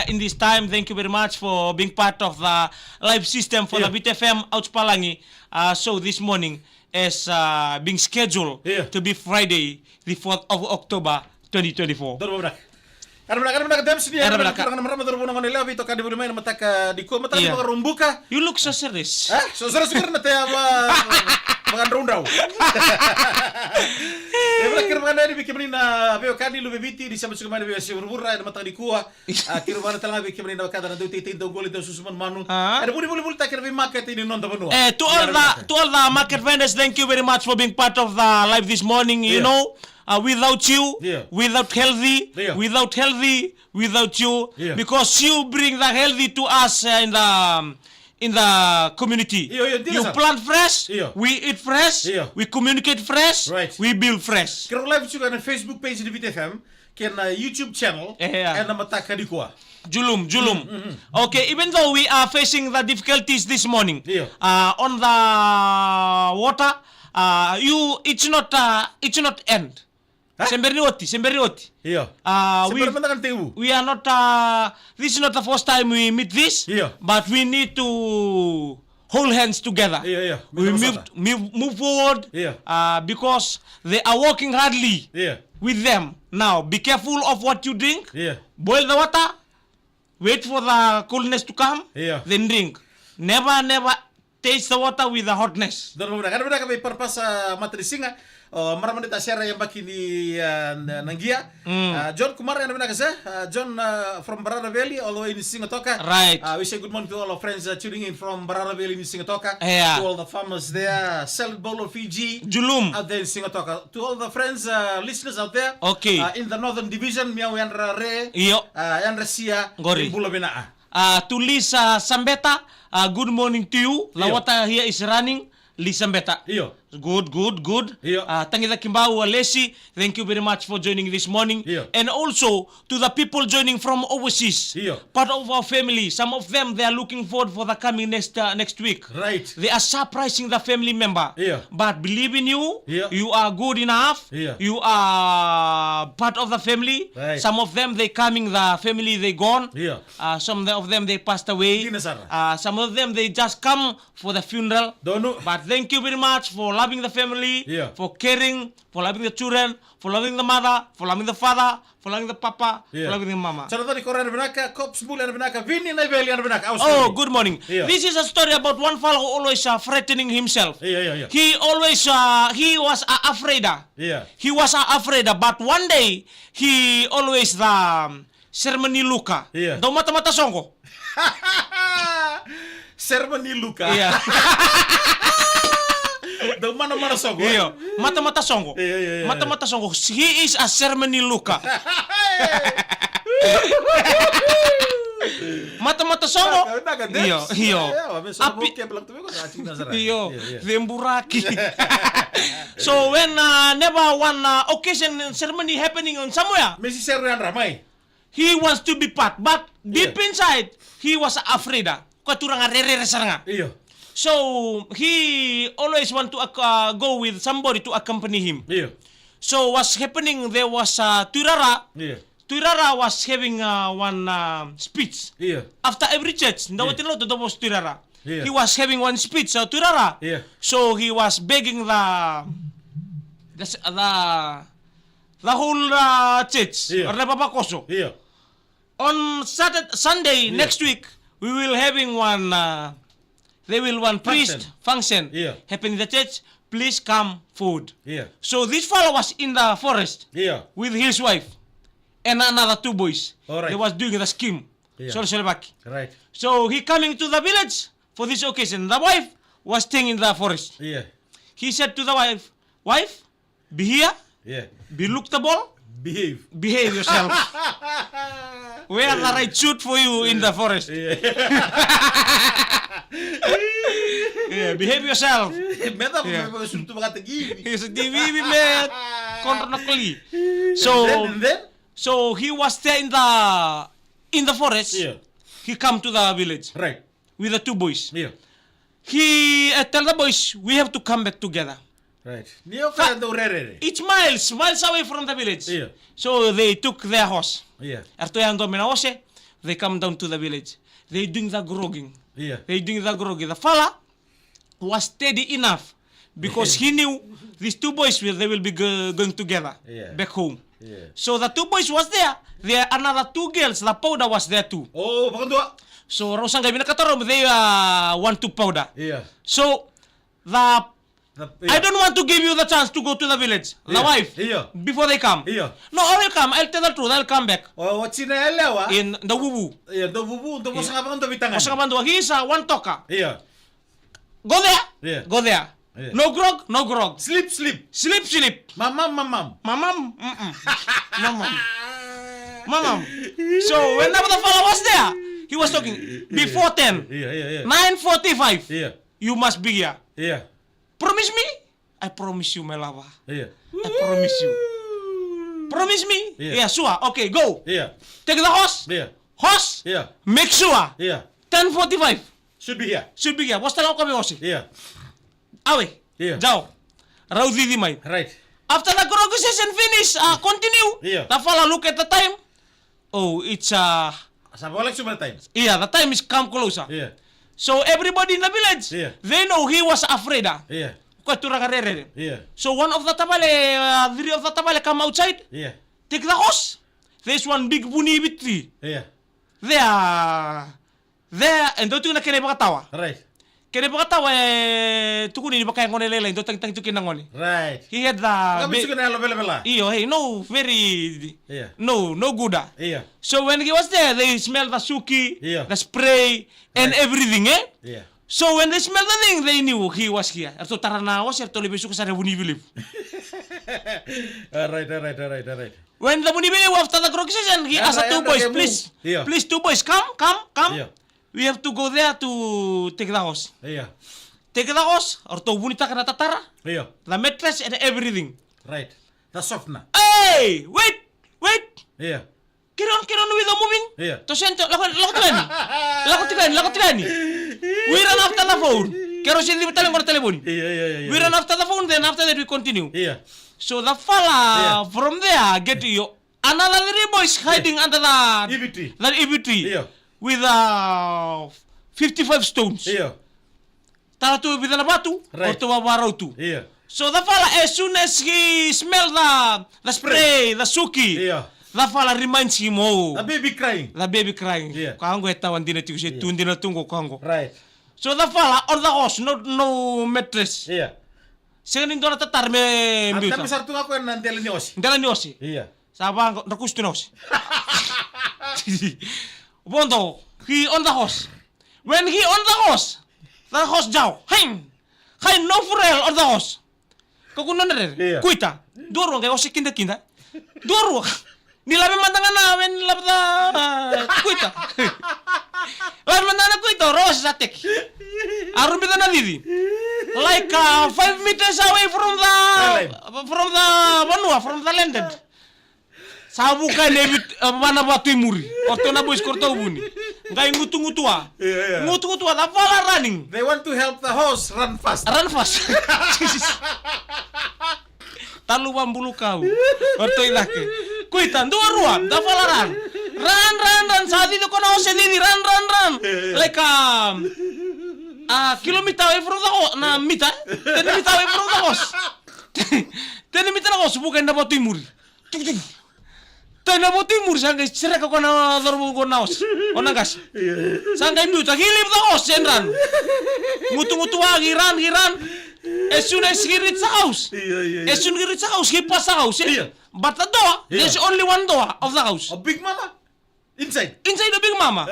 in this time. Thank you very much for being part of the live system for the BTFM Outspalangi. So this morning is being scheduled to be Friday, the 4th of October, 2024. You look so serious. To all the market vendors, thank you very much for being part of the live this morning. You know, without you, without you, because you bring the healthy to us in the community. You plant fresh, we eat fresh, we communicate fresh, we build fresh. Kira live juga na Facebook page di BTFM, kena YouTube channel, and mataka di kuah. Julum. Okay, even though we are facing the difficulties this morning on the water, it's not end. Semberioti. We are not. This is not the first time we meet this, but we need to hold hands together. We move forward because they are working hardly with them. Now, be careful of what you drink. Boil the water. Wait for the coolness to come. Then drink. Never taste the water with the hotness. Maraman dita share yang baki ni Nangia. John Kumar yang mana kasa? John from Barara Valley all the way in Singatoka. Right. We say good morning to all our friends tuning in from Barara Valley in Singatoka. To all the farmers there, Salad Bowl of Fiji. Julum. Out there in Singatoka. To all the friends, listeners out there. Okay. In the Northern Division, Miao Yanra Re. Yanra Sia. Gori. Bula Benaa. To Lisa Sambeta, good morning to you. The water here is running. Lisa Sambeta. Good. Tangita Kimbau Alessi, thank you very much for joining this morning. And also to the people joining from overseas, part of our family. Some of them, they are looking forward for the coming next week. Right. They are surprising the family member. But believe in you, you are good enough. You are part of the family. Some of them, they coming, the family, they gone. Some of them, they passed away. Some of them, they just come for the funeral. But thank you very much for loving the family, for caring, for loving the children, for loving the mother, for loving the father, for loving the papa, for loving the mama. Oh, good morning. This is a story about one fellow who always threatening himself. He always, he was afraid. He was afraid, but one day, he always ceremony luka. Do mata-mata songko. Ceremony luka. The mana songo. Mata-mata songo. Mata-mata songo. He is a ceremony luka. Mata-mata songo. Demburaki. So when never one occasion ceremony happening on somewhere, he wants to be part, but deep inside he was afraid. So he always want to go with somebody to accompany him. So what's happening? There was Turara. Turara was having one speech after every church. Was Turara. He was having one speech. So Turara. So he was begging the whole church. On Sunday next week, we will having one. They will one priest function happen in the church. Please come food. So this fellow was in the forest with his wife and another two boys. They was doing the scheme. Right. So he coming to the village for this occasion. The wife was staying in the forest. He said to the wife, "Wife, be here. Be lookable. Behave yourself. Wear the right suit for you in the forest. Behave yourself." So he was there in the forest. He come to the village with the two boys. He tell the boys, "We have to come back together." It's miles away from the village. So they took their horse. they come down to the village. They doing the grogging. Yeah. They doing the grogging. The fella was steady enough because he knew these two boys they will be going together back home. Yeah. So the two boys was there. There are another two girls. The powder was there too. Oh, bakang dua. So Rosang Gabina Katarom, they want to powder. Yeah. So I don't want to give you the chance to go to the village. The wife. Before they come. No, I will come. I'll tell the truth. I'll come back. Oh, what's in the In the wubu. Yeah, the wubu. The Mosangabando Bitangan. Mosangabando. He is one talker. Yeah. Go there. Yeah. Go there. Yeah. No grog, no grog. Sleep. Sleep. Mamam. Mamam. So whenever the fellow was there, he was talking before 10. 9:45. Yeah. You must be here. Yeah. Promise me? I promise you, my lover. Yeah. I promise you. Promise me? Yeah. Sure. Okay, go. Yeah. Take the horse. Yeah. Horse. Yeah. Make sure. Yeah. 10:45. Should be here. What's the kami hosi? Yeah. Awe. Yeah. Jao. Raudi di mai. Right. After the conversation finish, continue. Yeah. The fella look at the time. Oh, it's Sabolek super time. Yeah, the time is come closer. Yeah. So everybody in the village, they know he was afraid. Yeah. Yeah. So one of the tabale, three of the tabale come outside. Yeah. Take the horse. There's one big bunny with tree. Yeah. There, and don't you na kene bakatawa. Right. Kene bakatawa tukuni ni bakay ngone lela, don't tang tukin ngone. Right. He had the Iyo, hey, no, very yeah. No good. Yeah. So when he was there, they smelled the suki, the spray, and everything, eh? Yeah. So when they smelled the thing, they knew he was here. Erto tarana was erto lebesu kasare bunyi bilib. All right. When the bunny bilib after the conversation, he asked two boys, please, two boys, come. Yeah. We have to go there to take the horse. Yeah. Take the horse, or to bunita kana tatara. Yeah. The mattress and everything. Right. The softener. Hey, wait. Yeah. Get on with the moving. Yeah. To send Lakotigani. We run after the phone. Kerosene di talang telephone. Yeah. We run after the phone, then after that we continue. Yeah. So the fella from there get you another three boys hiding under the EB tree. Yeah. With 55 stones. Yeah. Taratu with a batu or to a barotu. Yeah. So the fella, as soon as he smelled the spray, the suki, the fella reminds him, the baby crying. Yeah. Kango etawan dinati usi tundina tungo kango. Right. So the fella on the horse, no mattress. Yeah. Seganin doon tatar me mbiuta. Tapi sartu ako yan nandela ni Osi. Ndela ni Osi. Yeah. Sabang nakusto na Osi. Bondo, he on the horse. When he on the horse jaw, hein, no furel on the horse. Kakuno na rin, kuita, duro kay Osi kinda, duro, nilabi mandangan na, when nilabda, kuita. Labi mandangan na kuita, Rosi satik. Arubita na didi. Like 5 meters away from the landed. Sabu ka nebit mana batu muri. Orto na boys korto buni. Ngai ngutu-ngutua. Ngutu-ngutua the fella running. They want to help the horse run fast. Talu bambulu kau. Orto ilake. Kuitan dua ruam, the fella run. Run. Saat itu kono sendiri run. Like kilometer away from the horse. Na meter. 10 meter away from the horse. 10 meter horse bukan na batu muri. Tana boti mur sangga cereka kona dorbo gonaos onagas sangga imbuta hilip the horse and run mutu giran as soon as he reach the house he pass the house but the door there's only one door of the house a big mama inside the big mama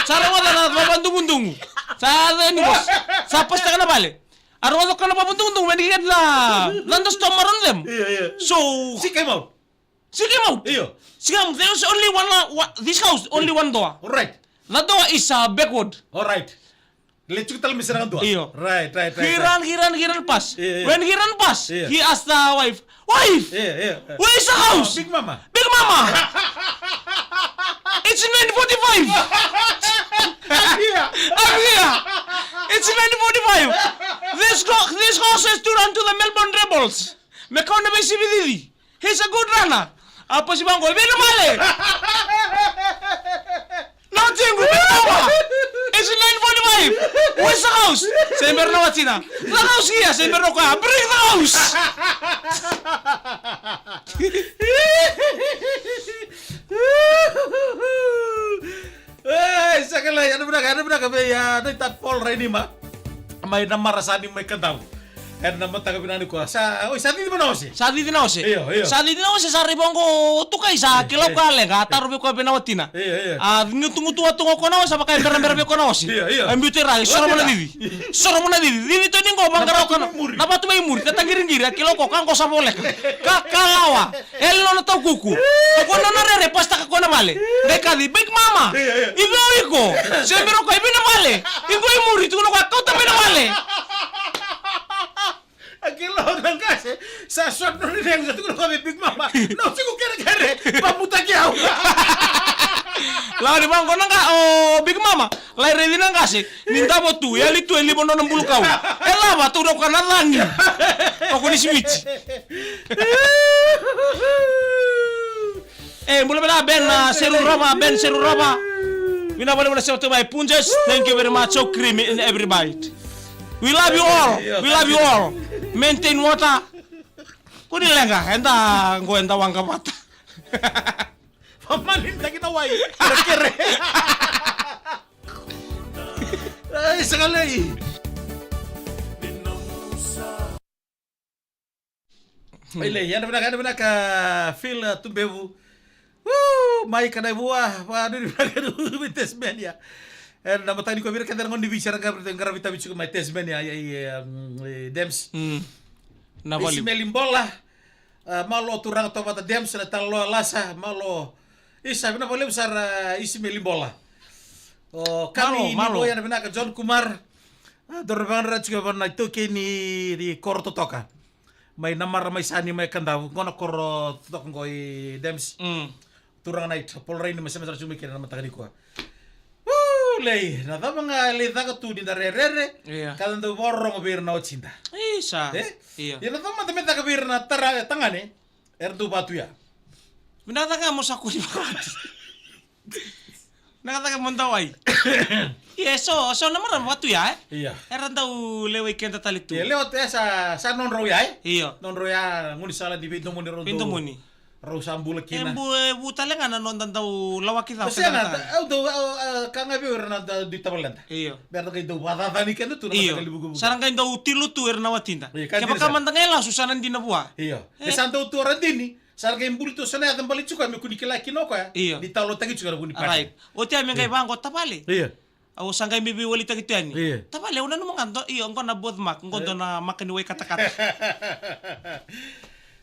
sara wala na babandungundu sa ni boss sa pasta kana bale arwado kana babandungundu when he get the thunderstorm around them so she came out. There's only one this house, only one door. Right. The door is backward. Alright. Let's tell me Right. He ran past. When he ran past, he asked the wife, where is the house? Big Mama. It's 9:45. I'm here. It's 9:45. This horse has to run to the Melbourne Rebels. Mekona Messi. He's a good runner. Apa si Bangol? Bino mali! house. Sember na watsina. The house kia, sember no ka. Bring the house. Sakala ano benar kami ya no tat Paul Reni ma. May namarasani may kandaw. naman taga binani ko. Sa di mo na osi. Sa di na osi. Iyo. Sa di na osi sa ribong ko tukay sa kilaw kale ka tarubi ko binawatina. Iyo. Tungu-tungu ko na sa bakay berbe ko na osi. Iyo. Ang beauty ra, soro mo na didi. Soro mo na didi. Didi to ningo bangaraw ka. Napatu may muri, katangirin-gira kilaw ko kang ko sa bolek. Kakalawa. El no taw kuku. Ko no na re pasta ka ko na male. Deka di Big Mama. Ibo iko. Sembero ko ibi na male. Ingo muri tu no ko ta na male. Aquilo ng kasi sa short no rin ng tulo kami Big Mama. No sigo kere pamuta kiaw. Lah di bang ko nang ka Big Mama. Lai ready nang kasi ninda mo tu ya litu eli bono ng bulu kau. Ela ba tu do kana langi. Ako ni switch. Mula bala Ben Seru Rama. Bina boleh mula sewto by Punjas. Thank you very much. So creamy in every bite. We love you all. Maintain water. Kuni lenga, enta wangka mata. Pamalin ta kita wai. Kere. Ay sekali. Ile yan benar ka feel tumbevu. Mai kana buah, padu di belakang Tasmania. Nama tadi ko biar kadang ngondi bicara ngara vita bicu mai Tasmania Dems. Isi melimbola. Malo turang to mata Dems na talo lasa malo. Isa bina boleh besar isi melimbola. Kami ini boyan bina ka John Kumar. Dorban ra juga bana itu kini di Korto Toka. Mai namar mai sani mai kandaw ngono koro tok ngoi Dems. Turang night polrai ni masih cuma kira nama tagani ko. Lei, nada mga leda ka tu di darerere. Kada ndo borro ngobir na ochinda. Isa. Iya. Ya nada mata meta ka bir na tangane. Erdu batu ya. Minata ka mo sa kuni bakati. Nakata ka montawai. Iya, so naman batu ya. Iya. Eran daw leway kenta talitu. Iya, lewat ya sa non roya. Iya. Non roya nguni sala di pintu muni rondo. Pintu muni. Rosambula kina. Bu talenga na non daw lawaki daw. Kasi na, do kanga biur na di tabalanda. Iyo. Berda kay do wada tani kendo tu na kalibugo. Sarang kay daw tilu tu na watinda. Kaya baka mandangela susanan din na buwa. Iyo. Santo tu randini. Sarang kay bulto sana at balik chuka me kuni kila kinoko ya. Iyo. Di talo tagi chuka kuni pa. Right. O tiya mi kay bangko tapale. Iyo. Aw sangkay bibi wali tagi tuyani. Iyo. Tapale una no mga iyo ngko na bodmak ngko do na makaniway katakata.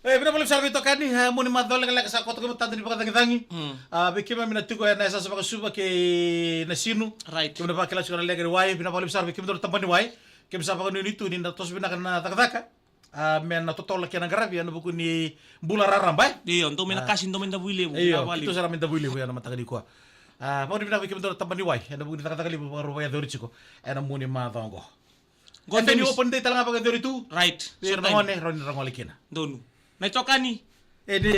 Bina boleh besar itu kan nih, mau ni madol lagi sa kota kamu tadi pakai tangi. Bikima mina tuko ya nasa sebagai suba ke nasinu. Right. Kimo pakai lah sekarang lagi wai, bina boleh besar bikim dulu tempat ni wai. Kimo sa pakai ni itu ni natos bina kena tak. Men nato tol lagi nang garabi, anu buku ni bula rarambai. Iyo, untuk mina kasih untuk minta buile. Iyo, itu sarang minta buile ya nama tagadi ko. Mau ni bina bikim dulu tempat ni wai, anu buku ni tak li buku rupaya dori ciko. Anu mau ni madongo. Gonte ni open day talang apa dori tu. Right. Biar nangone roni rangolikin. Donu. Naitokani. Ede